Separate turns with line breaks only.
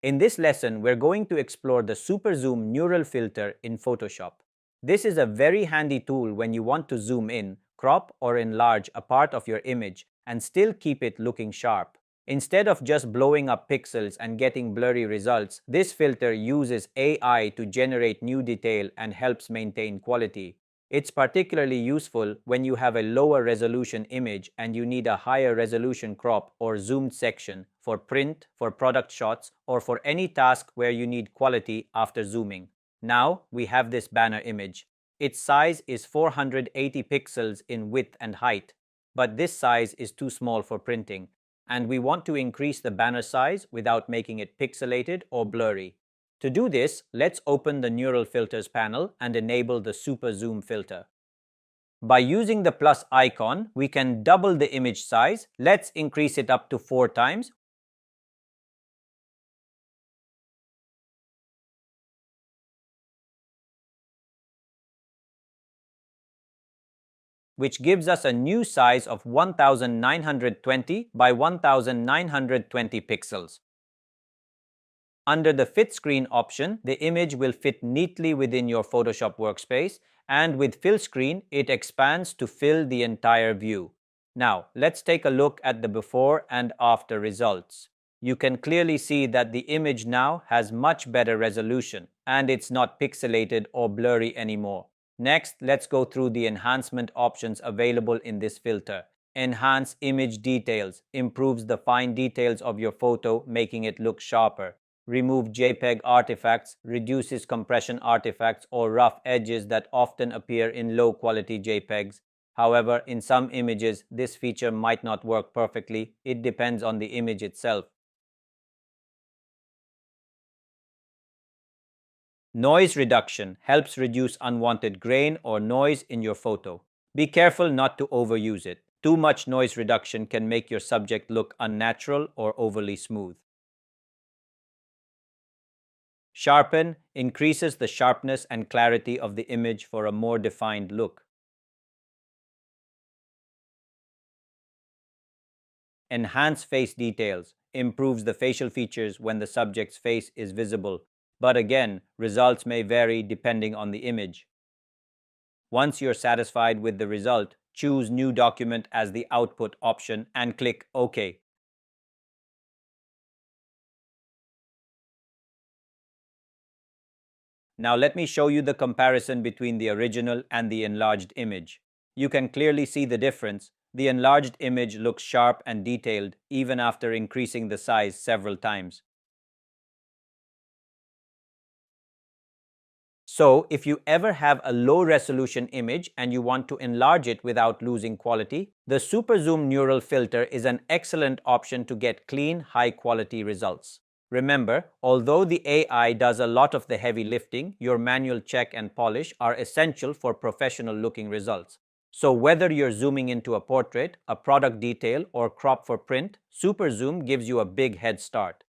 In this lesson, we're going to explore the Super Zoom Neural Filter in Photoshop. This is a very handy tool when you want to zoom in, crop or enlarge a part of your image and still keep it looking sharp. Instead of just blowing up pixels and getting blurry results, this filter uses AI to generate new detail and helps maintain quality. It's particularly useful when you have a lower resolution image and you need a higher resolution crop or zoomed section for print, for product shots, or for any task where you need quality after zooming. Now we have this banner image. Its size is 480 pixels in width and height, but this size is too small for printing, and we want to increase the banner size without making it pixelated or blurry. To do this, let's open the Neural Filters panel and enable the Super Zoom filter. By using the plus icon, we can double the image size. Let's increase it up to 4 times. Which gives us a new size of 1920 by 1920 pixels. Under the Fit Screen option, the image will fit neatly within your Photoshop workspace, and with Fill Screen, it expands to fill the entire view. Now, let's take a look at the before and after results. You can clearly see that the image now has much better resolution, and it's not pixelated or blurry anymore. Next, let's go through the enhancement options available in this filter. Enhance image details improves the fine details of your photo, making it look sharper. Remove JPEG artifacts reduces compression artifacts or rough edges that often appear in low-quality JPEGs. However, in some images, this feature might not work perfectly. It depends on the image itself. Noise reduction helps reduce unwanted grain or noise in your photo. Be careful not to overuse it. Too much noise reduction can make your subject look unnatural or overly smooth. Sharpen increases the sharpness and clarity of the image for a more defined look. Enhance face details improves the facial features when the subject's face is visible, but again, results may vary depending on the image. Once you're satisfied with the result, choose New Document as the output option and click OK. Now let me show you the comparison between the original and the enlarged image. You can clearly see the difference. The enlarged image looks sharp and detailed even after increasing the size several times. So, if you ever have a low-resolution image and you want to enlarge it without losing quality, the Super Zoom Neural Filter is an excellent option to get clean, high-quality results. Remember, although the AI does a lot of the heavy lifting, your manual check and polish are essential for professional-looking results. So whether you're zooming into a portrait, a product detail, or crop for print, Super Zoom gives you a big head start.